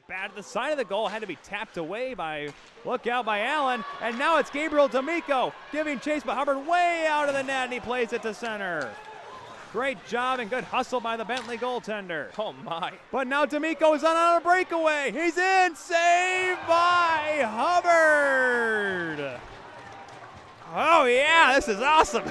bat at the side of the goal, had to be tapped away by, look out by Allen, and now it's Gabriel D'Amico giving chase, but Hubbard way out of the net, and he plays it to center. Great job and good hustle by the Bentley goaltender. Oh my. But now D'Amico is on a breakaway. He's in, saved by Hubbard. Oh yeah, this is awesome.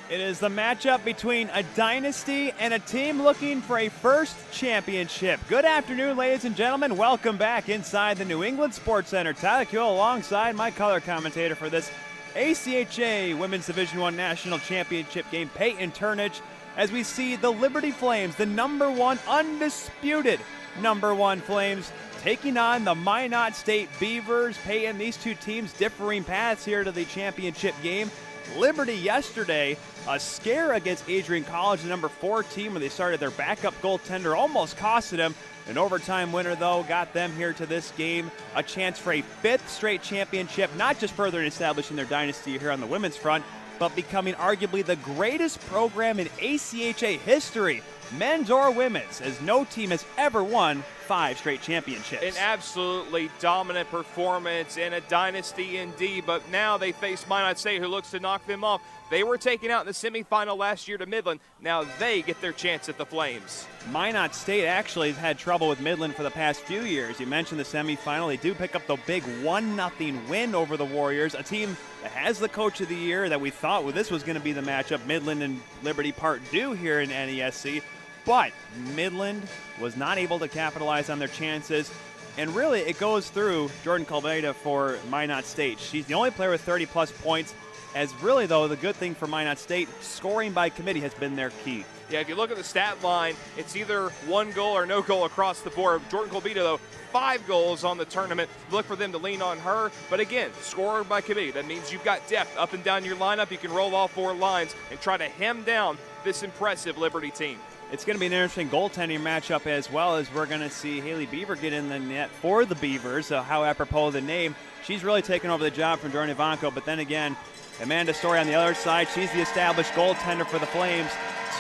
It is the matchup between a dynasty and a team looking for a first championship. Good afternoon, ladies and gentlemen. Welcome back inside the New England Sports Center. Tyler Kuehl alongside my color commentator for this ACHA Women's Division I National Championship game, Peyton Turnage, as we see the Liberty Flames, the #1 undisputed #1 Flames, taking on the Minot State Beavers. Peyton, these two teams differing paths here to the championship game. Liberty yesterday, a scare against Adrian College, the #4 team, where they started their backup goaltender, almost costed them. An overtime winner, though, got them here to this game. A chance for a 5th straight championship, not just further establishing their dynasty here on the women's front, but becoming arguably the greatest program in ACHA history, men's or women's, as no team has ever won 5 straight championships. An absolutely dominant performance and a dynasty indeed, but now they face Minot State, who looks to knock them off. They were taken out in the semifinal last year to Midland. Now they get their chance at the Flames. Minot State actually has had trouble with Midland for the past few years. You mentioned the semifinal. They do pick up the big 1-0 win over the Warriors, a team that has the coach of the year that we thought, well, this was going to be the matchup, Midland and Liberty Part 2 here in NESC. But Midland was not able to capitalize on their chances. And really, it goes through Jordan Calveda for Minot State. She's the only player with 30-plus points. As really, though, the good thing for Minot State, scoring by committee has been their key. Yeah, if you look at the stat line, it's either 1 goal or no goal across the board. Jordan Colbita, though, 5 goals on the tournament. Look for them to lean on her. But again, scorer by committee. That means you've got depth up and down your lineup. You can roll all 4 lines and try to hem down this impressive Liberty team. It's going to be an interesting goaltending matchup as well, as we're going to see Haley Beaver get in the net for the Beavers. How apropos the name. She's really taken over the job from Jordan Ivanko. But then again, Amanda Story on the other side, she's the established goaltender for the Flames.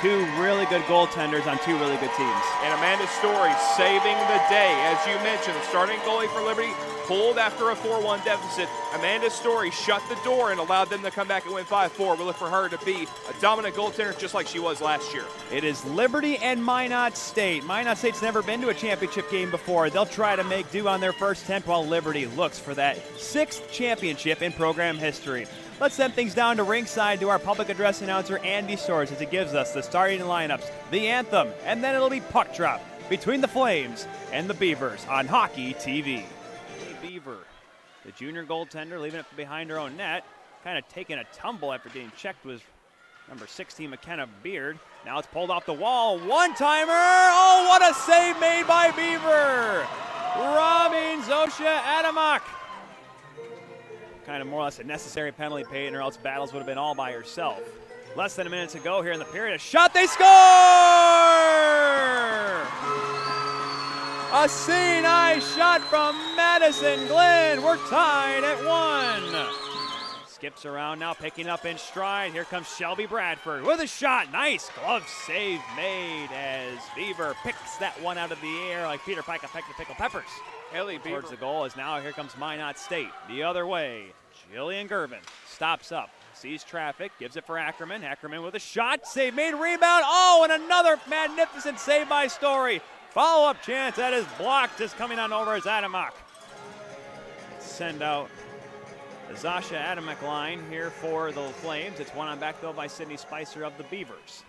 2 really good goaltenders on 2 really good teams. And Amanda Story saving the day. As you mentioned, the starting goalie for Liberty pulled after a 4-1 deficit. Amanda Story shut the door and allowed them to come back and win 5-4. We look for her to be a dominant goaltender just like she was last year. It is Liberty and Minot State. Minot State's never been to a championship game before. They'll try to make do on their first attempt, while Liberty looks for that 6th championship in program history. Let's send things down to ringside to our public address announcer, Andy Storrs, as he gives us the starting lineups, the anthem, and then it'll be puck drop between the Flames and the Beavers on Hockey TV. Beaver, the junior goaltender, leaving it behind her own net, kind of taking a tumble after getting checked with number 16, McKenna Beard. Now it's pulled off the wall. One-timer! Oh, what a save made by Beaver! Robbing Zosha Adamak. Kind of more or less a necessary penalty paid, or else Battles would have been all by herself. Less than a minute to go here in the period. A shot, they score! A seeing eye shot from Madison Glenn. We're tied at 1. Skips around now, picking up in stride. Here comes Shelby Bradford with a shot. Nice glove save made as Beaver picks that one out of the air like Peter Pike pecked the pickled peppers. Haley Beaver Towards the goal as now here comes Minot State. The other way, Jillian Gervin stops up, sees traffic, gives it for Ackerman. Ackerman with a shot, save made, rebound. Oh, and another magnificent save by Story. Follow-up chance that is blocked, just coming on over as Adamak. Send out the Zasha Adamak line here for the Flames. It's 1 on back though by Sydney Spicer of the Beavers.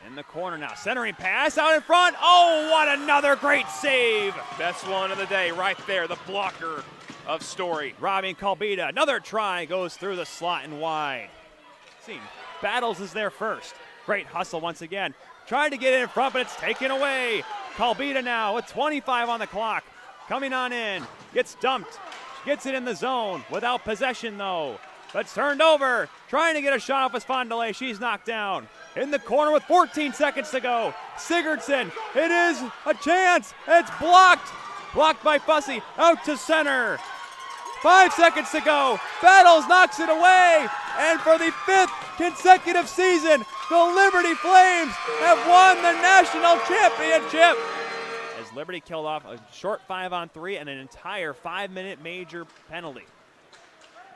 In the corner now, centering pass out in front. Oh, what another great save. Best one of the day right there, the blocker of Story. Robbie Calbita, another try, goes through the slot and wide. See, Battles is there first. Great hustle once again. Trying to get it in front, but it's taken away. Calbita now with 25 on the clock. Coming on in, gets dumped. Gets it in the zone without possession though. But it's turned over. Trying to get a shot off of Spondele. She's knocked down. In the corner with 14 seconds to go. Sigurdsson, it is a chance. It's blocked. Blocked by Fussy. Out to center. 5 seconds to go. Battles knocks it away. And for the 5th consecutive season, the Liberty Flames have won the national championship. As Liberty killed off a short 5-on-3 and an entire 5-minute major penalty.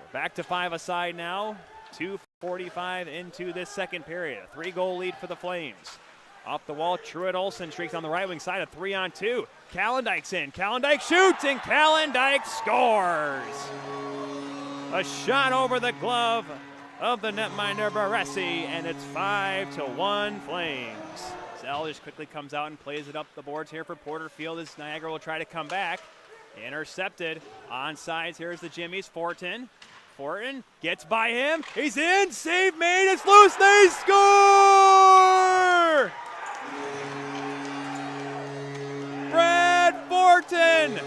We're back to 5-a-side now. 2:45 into this second period. A 3-goal lead for the Flames. Off the wall, Truett Olsen streaks on the right wing side, a 3-on-2. Calendike's in. Calendike shoots, and Calendike scores. A shot over the glove of the netminder Baresi, and it's 5-1 Flames. Zell just quickly comes out and plays it up the boards here for Porterfield as Niagara will try to come back. Intercepted. Onsides, here's the Jimmies. Fortin gets by him. He's in. Save made. It's loose. They score! Brad Fortin,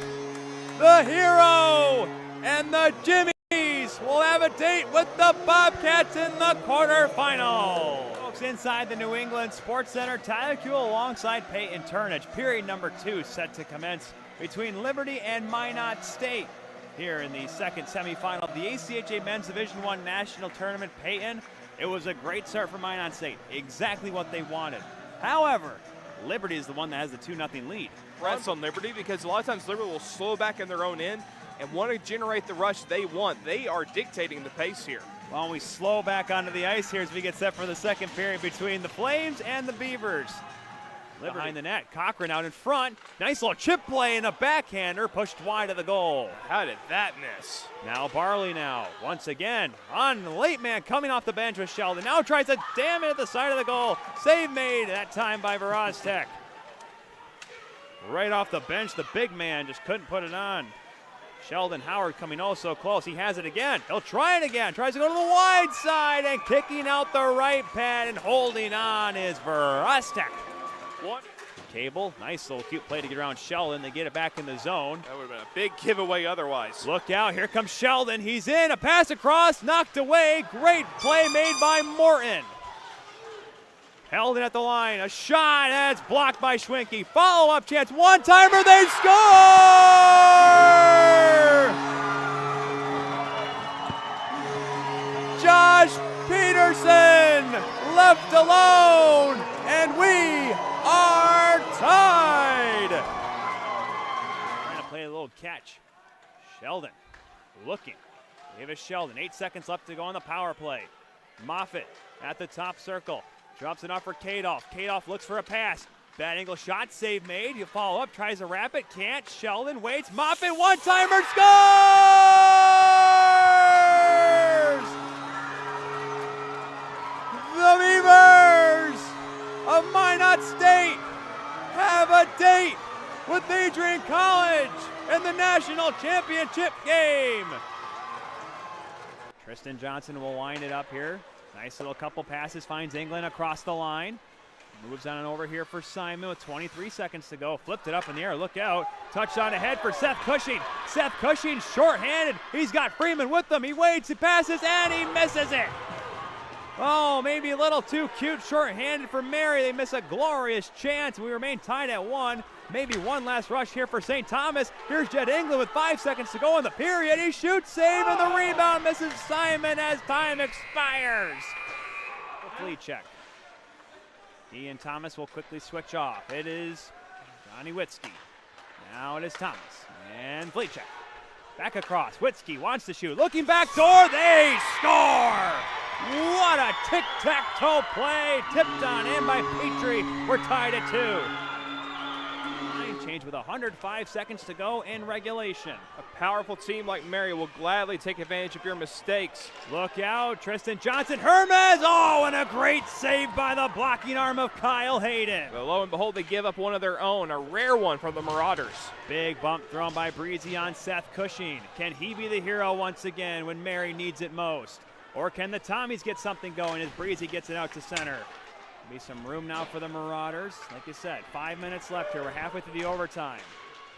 the hero, and the Jimmies will have a date with the Bobcats in the quarterfinal. Folks, inside the New England Sports Center, Tyler Kuehl alongside Peyton Turnage. Period number 2 set to commence between Liberty and Minot State. Here in the second semifinal of the ACHA Men's Division I National Tournament. Peyton, it was a great start for Minot State. Exactly what they wanted. However, Liberty is the one that has the 2-0 lead. Press on Liberty because a lot of times Liberty will slow back in their own end and want to generate the rush they want. They are dictating the pace here. Well, we slow back onto the ice here as we get set for the second period between the Flames and the Beavers. Liberty behind the net. Cochran out in front. Nice little chip play and a backhander pushed wide of the goal. How did that miss? Now Barley once again on the late man coming off the bench with Sheldon. Now tries to damn it at the side of the goal. Save made that time by Verostek. Right off the bench, the big man just couldn't put it on. Sheldon Howard coming oh so close. He has it again. He'll try it again. Tries to go to the wide side and kicking out the right pad and holding on is Verostek. Cable, nice little cute play to get around Sheldon. They get it back in the zone. That would have been a big giveaway otherwise. Look out, here comes Sheldon. He's in, a pass across, knocked away. Great play made by Morton. Held it at the line, a shot that's blocked by Schwenke. Follow-up chance, one-timer, they score! Josh Peterson left alone, and we are tied. Trying to play a little catch. Sheldon looking. Davis Sheldon, 8 seconds left to go on the power play. Moffitt at the top circle. Drops it off for Kadoff. Kadoff looks for a pass. Bad angle shot, save made. You follow up, tries to wrap it, can't. Sheldon waits. Moffitt, one-timer, scores! The Beavers of Minot State have a date with Adrian College in the national championship game. Tristan Johnson will wind it up here. Nice little couple passes, finds England across the line. Moves on and over here for Simon with 23 seconds to go. Flipped it up in the air, look out. Touchdown ahead for Seth Cushing. Seth Cushing short-handed. He's got Freeman with him. He waits, he passes, and he misses it. Oh, maybe a little too cute, short-handed for Mary. They miss a glorious chance. We remain tied at 1. Maybe one last rush here for St. Thomas. Here's Jed England with 5 seconds to go in the period. He shoots, save, and the rebound misses Simon as time expires. The flea check. Ian Thomas will quickly switch off. It is Johnny Witzke. Now it is Thomas. And flea check. Back across. Witzke wants to shoot. Looking back door. They score! What a tic-tac-toe play. Tipped on in by Petrie. We're tied at 2. Line change with 105 seconds to go in regulation. A powerful team like Mary will gladly take advantage of your mistakes. Look out, Tristan Johnson. Hermes, oh, and a great save by the blocking arm of Kyle Hayden. But lo and behold, they give up one of their own, a rare one from the Marauders. Big bump thrown by Breezy on Seth Cushing. Can he be the hero once again when Mary needs it most? Or can the Tommies get something going as Breezy gets it out to center? Be some room now for the Marauders. Like you said, 5 minutes left here. We're halfway through the overtime.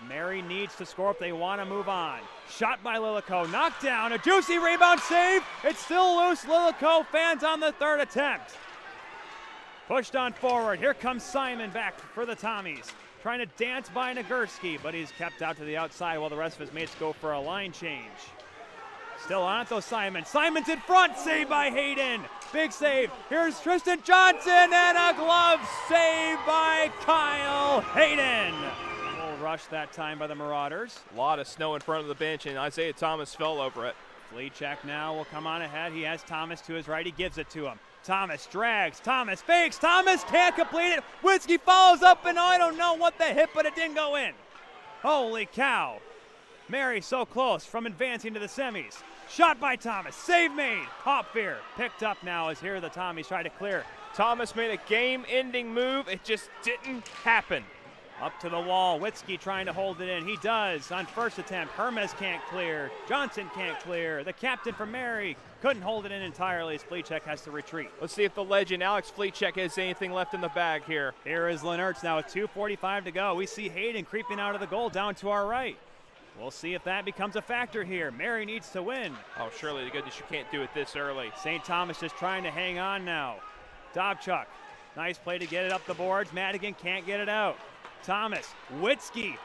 Mary needs to score if they want to move on. Shot by Lilico, knocked down, a juicy rebound save. It's still loose. Lilico fans on the third attempt. Pushed on forward. Here comes Simon back for the Tommies. Trying to dance by Nagurski, but he's kept out to the outside while the rest of his mates go for a line change. Still on it though, Simon. Simon's in front, saved by Hayden. Big save. Here's Tristan Johnson and a glove save by Kyle Hayden. rush that time by the Marauders. A lot of snow in front of the bench, and Isaiah Thomas fell over it. Fleechek now will come on ahead. He has Thomas to his right. He gives it to him. Thomas drags. Thomas fakes. Thomas can't complete it. Witzke follows up, and I don't know what the hit, but it didn't go in. Holy cow. Mary so close from advancing to the semis. Shot by Thomas. Save made. Hopfear picked up now as here the Tommies try to clear. Thomas made a game-ending move. It just didn't happen. Up to the wall. Witzke trying to hold it in. He does on first attempt. Hermes can't clear. Johnson can't clear. The captain from Mary couldn't hold it in entirely as Fleechek has to retreat. Let's see if the legend Alex Fleechek has anything left in the bag here. Here is Lenertz now with 2:45 to go. We see Hayden creeping out of the goal down to our right. We'll see if that becomes a factor here. Mary needs to win. Oh, surely to goodness you can't do it this early. St. Thomas just trying to hang on now. Dobchuk, nice play to get it up the boards. Madigan can't get it out. Thomas, Witzke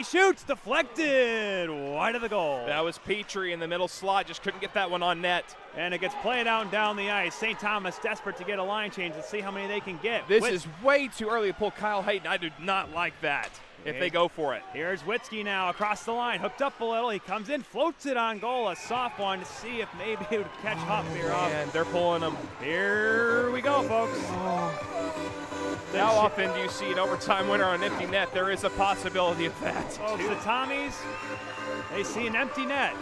shoots, deflected, wide of the goal. That was Petrie in the middle slot, just couldn't get that one on net. And it gets played out and down the ice. St. Thomas desperate to get a line change and see how many they can get. This is way too early to pull Kyle Hayden. I do not like that if they go for it. Here's Witzke now across the line, hooked up a little. He comes in, floats it on goal, a soft one to see if maybe it would catch Hopfear off. And they're pulling them. Here we go, folks. How often do you see an overtime winner on an empty net? There is a possibility of that. Folks, the Tommies, they see an empty net.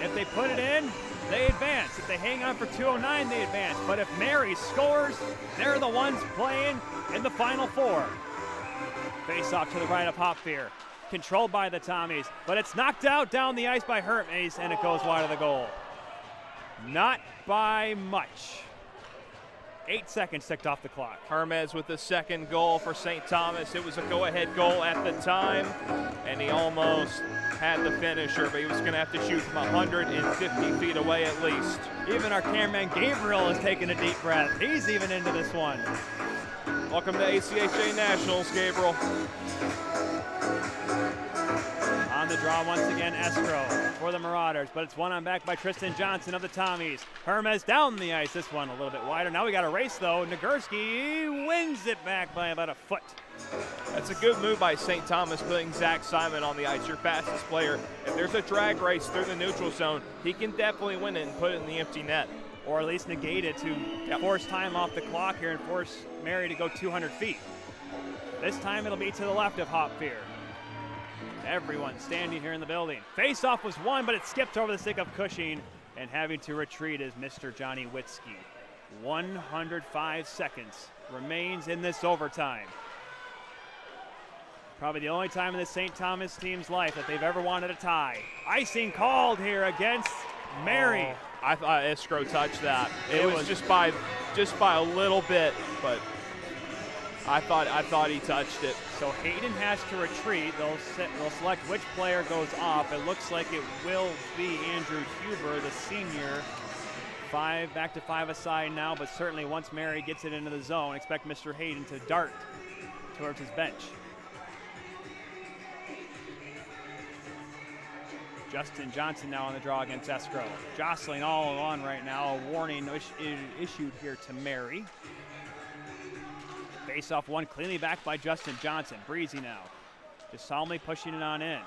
If they put it in, they advance. If they hang on for 209, they advance. But if Mary scores, they're the ones playing in the Final Four. Face off to the right of Hopfear. Controlled by the Tommies, but it's knocked out down the ice by Hermes, and it goes wide of the goal. Not by much. 8 seconds ticked off the clock. Hermes with the second goal for St. Thomas. It was a go-ahead goal at the time, and he almost had the finisher, but he was going to have to shoot from 150 feet away at least. Even our cameraman Gabriel is taking a deep breath. He's even into this one. Welcome to ACHA Nationals, Gabriel. On the draw once again, Estro for the Marauders, but it's one on back by Tristan Johnson of the Tommies. Hermes down the ice, this one a little bit wider. Now we got a race though. Nagurski wins it back by about a foot. That's a good move by St. Thomas, putting Zach Simon on the ice, your fastest player. If there's a drag race through the neutral zone, he can definitely win it and put it in the empty net. Or at least negate it to force time off the clock here and force Mary to go 200 feet. This time it'll be to the left of Hopfear. Everyone standing here in the building. Face-off was won, but it skipped over the stick of Cushing, and having to retreat is Mr. Johnny Witzke. 105 seconds remains in this overtime. Probably the only time in the St. Thomas team's life that they've ever wanted a tie. Icing called here against Mary. Oh, I thought Escrow touched that. It was just by a little bit, but I thought he touched it. So Hayden has to retreat. They'll select which player goes off. It looks like it will be Andrew Huber, the senior. Back to five aside now, but certainly once Mary gets it into the zone, expect Mr. Hayden to dart towards his bench. Justin Johnson now on the draw against Escrow. Jostling all on right now. A warning issued here to Mary. Face-off one cleanly back by Justin Johnson. Breezy now. Just solemnly pushing it on in.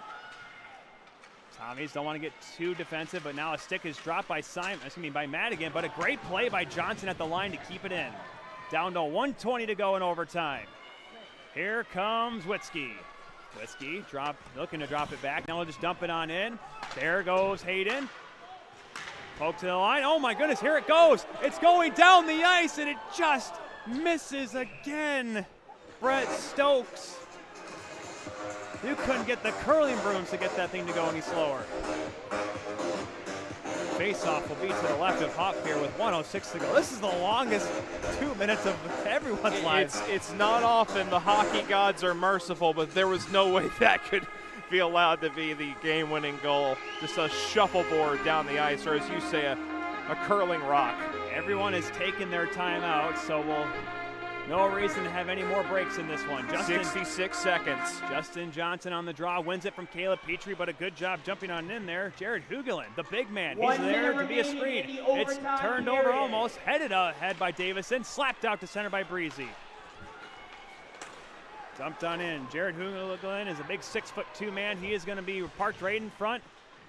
Tommies don't want to get too defensive, but now a stick is dropped by by Madigan, but a great play by Johnson at the line to keep it in. Down to 1:20 to go in overtime. Here comes Witzke. Witzke looking to drop it back. Now he'll just dump it on in. There goes Hayden. Poke to the line. Oh my goodness, here it goes. It's going down the ice and it just misses again. Brett Stokes. You couldn't get the curling brooms to get that thing to go any slower. Face-off will be to the left of Hopfear with 1:06 to go. This is the longest 2 minutes of everyone's lives. It's not often the hockey gods are merciful, but there was no way that could be allowed to be the game-winning goal. Just a shuffleboard down the ice, or as you say, a curling rock. Everyone has taken their time out, so no reason to have any more breaks in this one. 66 seconds. Justin Johnson on the draw, wins it from Caleb Petrie, but a good job jumping on in there. Jared Hugelin, the big man, he's there to be a screen. It's turned over almost, headed ahead by Davison, slapped out to center by Breezy. Dumped on in. Jared Hugelin is a big 6'2" man. He is going to be parked right in front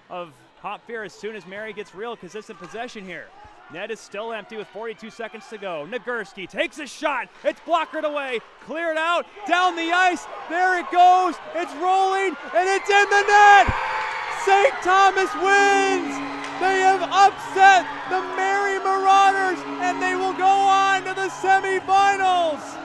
of Hopfair as soon as Mary gets real consistent possession here. Net is still empty with 42 seconds to go. Nagurski takes a shot. It's blockered away. Cleared out. Down the ice. There it goes. It's rolling, and it's in the net. St. Thomas wins. They have upset the Mary Marauders, and they will go on to the semifinals.